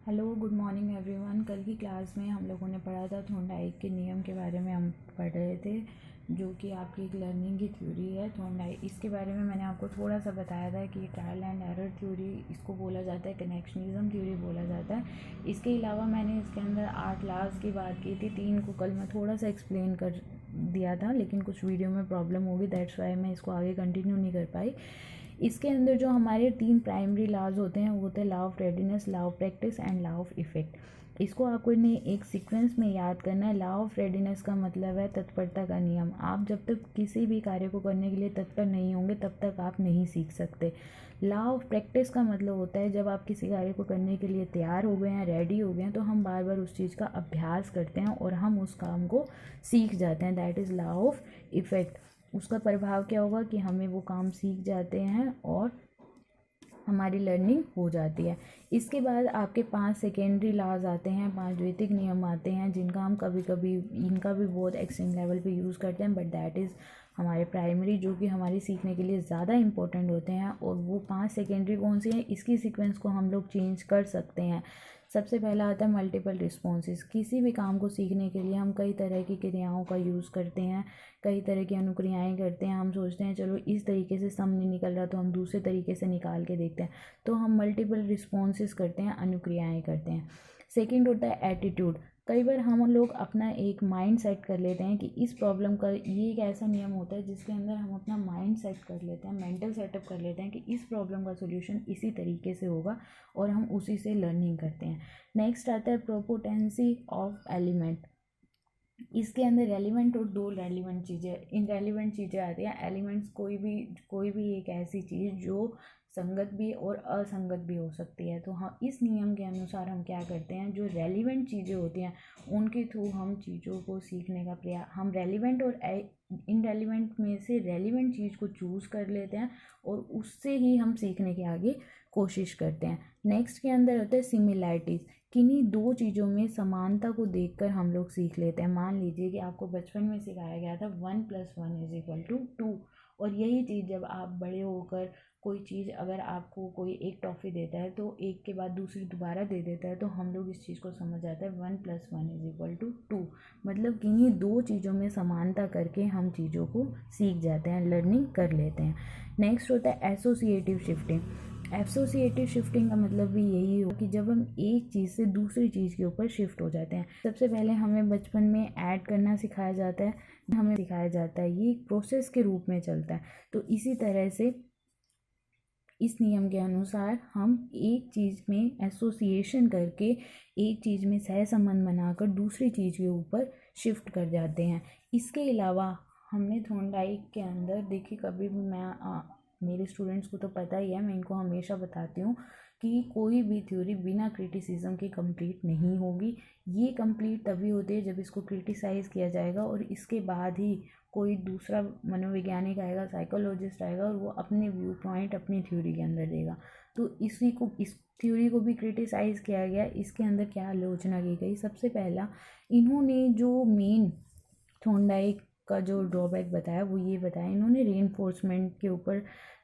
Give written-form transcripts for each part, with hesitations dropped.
Hello, good morning everyone. कल की class में हम लोगों ने पढ़ा था थॉर्नडाइक के नियम के बारे में हम पढ़ रहे थे, जो कि आपकी एक लर्निंग की थ्योरी है थॉर्नडाइक। इसके बारे में मैंने आपको थोड़ा सा बताया था कि ट्रायल एंड एरर थ्योरी इसको बोला जाता है, कनेक्शनिज्म थ्योरी बोला जाता है। इसके अलावा मैंने इसके अंदर 8 लॉज की बात की थी। 3 को कल मैं थोड़ा सा एक्सप्लेन कर दिया था, लेकिन कुछ वीडियो में प्रॉब्लम होगी, दैट्स वाई मैं इसको आगे कंटिन्यू नहीं कर पाई। इसके अंदर जो हमारे 3 प्राइमरी लॉज होते हैं वो होते हैं law of readiness, law of practice and law of effect. इसको आपको ने एक सीक्वेंस में याद करना है। लॉ ऑफ रेडीनेस का मतलब है तत्परता का नियम। आप जब तक किसी भी कार्य को करने के लिए तत्पर नहीं होंगे तब तक आप नहीं सीख सकते। लॉ ऑफ प्रैक्टिस का मतलब होता है जब आप किसी कार्य को करने के लिए तैयार हो गए हैं, रेडी हो गए हैं, तो हम बार बार उस चीज़ का अभ्यास करते हैं और हम उस काम को सीख जाते हैं। That is law of effect. उसका प्रभाव क्या होगा कि हमें वो काम सीख जाते हैं और हमारी लर्निंग हो जाती है। इसके बाद आपके 5 सेकेंडरी लॉज आते हैं, 5 द्वितीयक नियम आते हैं, जिनका हम कभी कभी इनका भी बहुत एक्सट्रीम लेवल पे यूज़ करते हैं, बट दैट इज़ हमारे प्राइमरी, जो कि हमारी सीखने के लिए ज़्यादा इंपॉर्टेंट होते हैं। और वो 5 सेकेंडरी कौन सी हैं, इसकी सीक्वेंस को हम लोग चेंज कर सकते हैं। सबसे पहला आता है मल्टीपल रिस्पॉन्सेज। किसी भी काम को सीखने के लिए हम कई तरह की क्रियाओं का यूज़ करते हैं, कई तरह की अनुक्रियाएं करते हैं। हम सोचते हैं चलो इस तरीके से सम नहीं निकल रहा तो हम दूसरे तरीके से निकाल के देखते हैं, तो हम मल्टीपल रिस्पॉन्सेज करते हैं, अनुक्रियाएं करते हैं। सेकेंड होता है एटीट्यूड। कई बार हम लोग अपना एक माइंड सेट कर लेते हैं कि इस प्रॉब्लम का, ये एक ऐसा नियम होता है जिसके अंदर हम अपना माइंड सेट कर लेते हैं, मेंटल सेटअप कर लेते हैं कि इस प्रॉब्लम का सोल्यूशन इसी तरीके से होगा और हम उसी से लर्निंग करते हैं। नेक्स्ट आता है प्रोपोटेंसी ऑफ एलिमेंट। इसके अंदर रेलिवेंट और दो रेलिवेंट चीज़ें, इनरेलिवेंट चीज़ें आती हैं। एलिमेंट्स कोई भी एक ऐसी चीज़ जो संगत भी और असंगत भी हो सकती है। तो हाँ, इस नियम के अनुसार हम क्या करते हैं, जो रेलिवेंट चीज़ें होती हैं उनके थ्रू हम चीज़ों को सीखने का प्रयास, हम रेलिवेंट और इनरेलिवेंट में से रेलिवेंट चीज़ को चूज़ कर लेते हैं और उससे ही हम सीखने की आगे कोशिश करते हैं। नेक्स्ट के अंदर होता है सिमिलैरिटीज़। किन्हीं दो चीज़ों में समानता को देखकर हम लोग सीख लेते हैं। मान लीजिए कि आपको बचपन में सिखाया गया था 1 + 1 = 2, और यही चीज़ जब आप बड़े होकर कोई चीज़, अगर आपको कोई एक टॉफ़ी देता है तो एक के बाद दूसरी दोबारा दे देता है, तो हम लोग इस चीज़ को समझ जाते हैं 1 + 1 = 2। मतलब किन्हीं दो चीज़ों में समानता करके हम चीज़ों को सीख जाते हैं, लर्निंग कर लेते हैं। नेक्स्ट होता है एसोसिएटिव शिफ्टिंग। एसोसिएटिव शिफ्टिंग का मतलब भी यही हो कि जब हम एक चीज़ से दूसरी चीज़ के ऊपर शिफ्ट हो जाते हैं। सबसे पहले हमें बचपन में ऐड करना सिखाया जाता है, हमें सिखाया जाता है, ये एक प्रोसेस के रूप में चलता है। तो इसी तरह से इस नियम के अनुसार हम एक चीज़ में एसोसिएशन करके, एक चीज़ में सहसंबंध बनाकर दूसरी चीज़ के ऊपर शिफ्ट कर जाते हैं। इसके अलावा हमने थॉर्नडाइक के अंदर देखिए, कभी भी मेरे स्टूडेंट्स को तो पता ही है, मैं इनको हमेशा बताती हूँ कि कोई भी थ्योरी बिना क्रिटिसिज्म के कंप्लीट नहीं होगी। ये कंप्लीट तभी होती है जब इसको क्रिटिसाइज़ किया जाएगा और इसके बाद ही कोई दूसरा मनोवैज्ञानिक आएगा, साइकोलॉजिस्ट आएगा और वो अपने व्यू पॉइंट अपनी थ्योरी के अंदर देगा। तो इस थ्योरी को भी क्रिटिसाइज़ किया गया। इसके अंदर क्या आलोचना की गई, सबसे पहला इन्होंने जो मेन थॉर्नडाइक का जो ड्रॉबैक बताया वो ये बताया, इन्होंने रीइंफोर्समेंट के ऊपर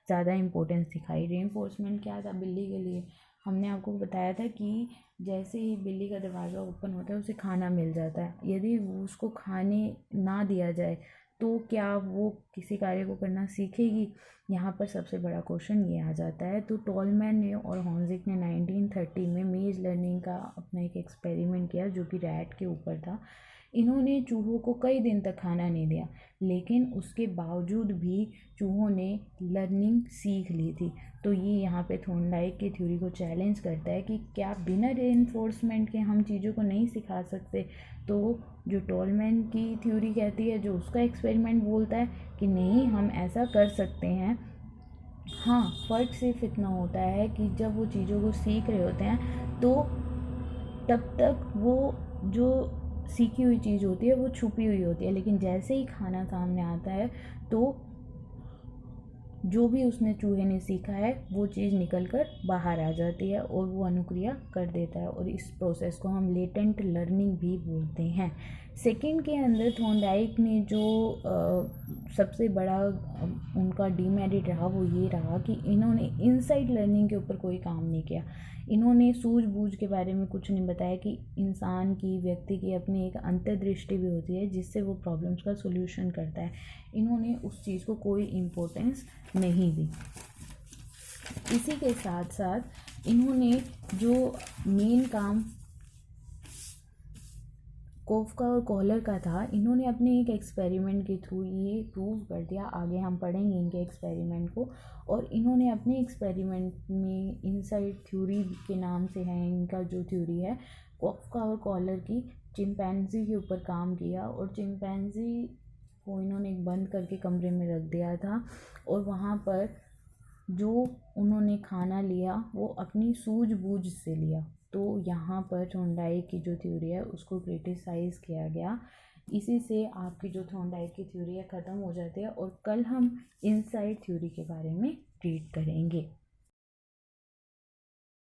ज़्यादा इंपॉर्टेंस दिखाई। रीइंफोर्समेंट क्या था बिल्ली के लिए, हमने आपको बताया था कि जैसे ही बिल्ली का दरवाज़ा ओपन होता है उसे खाना मिल जाता है। यदि उसको खाने ना दिया जाए तो क्या वो किसी कार्य को करना सीखेगी? यहाँ पर सबसे बड़ा क्वेश्चन ये आ जाता है। तो टॉलमैन ने और हॉन्जिक ने 1930 में मेज लर्निंग का अपना एक एक्सपेरिमेंट किया, जो कि रैट के ऊपर था। इन्होंने चूहों को कई दिन तक खाना नहीं दिया, लेकिन उसके बावजूद भी चूहों ने लर्निंग सीख ली थी। तो ये यहाँ पे थॉर्नडाइक की थ्योरी को चैलेंज करता है कि क्या बिना रीइंफोर्समेंट के हम चीज़ों को नहीं सिखा सकते? तो जो टॉलमैन की थ्योरी कहती है, जो उसका एक्सपेरिमेंट बोलता है कि नहीं, हम ऐसा कर सकते हैं। हाँ, फ़र्क सिर्फ इतना होता है कि जब वो चीज़ों को सीख रहे होते हैं तो तब तक वो जो सीखी हुई चीज़ होती है वो छुपी हुई होती है, लेकिन जैसे ही खाना सामने आता है तो जो भी उसने चूहे ने सीखा है वो चीज़ निकल कर बाहर आ जाती है और वो अनुक्रिया कर देता है, और इस प्रोसेस को हम लेटेंट लर्निंग भी बोलते हैं। सेकंड के अंदर थॉर्नडाइक ने जो सबसे बड़ा उनका डीमेरिट रहा वो ये रहा कि इन्होंने इनसाइड लर्निंग के ऊपर कोई काम नहीं किया। इन्होंने सूझबूझ के बारे में कुछ नहीं बताया कि इंसान की, व्यक्ति की अपनी एक अंतर्दृष्टि भी होती है जिससे वो प्रॉब्लम्स का सोल्यूशन करता है। इन्होंने उस चीज़ को कोई इम्पोर्टेंस नहीं दी। इसी के साथ साथ इन्होंने जो मेन काम कोफका और कॉलर का था, इन्होंने अपने एक एक्सपेरिमेंट के थ्रू ये प्रूव कर दिया। आगे हम पढ़ेंगे इनके एक्सपेरिमेंट को। और इन्होंने अपने एक्सपेरिमेंट में इनसाइड थ्योरी के नाम से है इनका जो थ्योरी है, कोफका और कॉलर की, चिंपैंजी के ऊपर काम किया। और चिंपैंजी को इन्होंने एक बंद करके कमरे में रख दिया था और वहाँ पर जो उन्होंने खाना लिया वो अपनी सूझबूझ से लिया। तो यहाँ पर थॉर्नडाइक की जो थ्योरी है उसको क्रिटिसाइज़ किया गया। इसी से आपकी जो थॉर्नडाइक की थ्योरी है ख़त्म हो जाती है और कल हम इनसाइड थ्योरी के बारे में ट्रीट करेंगे।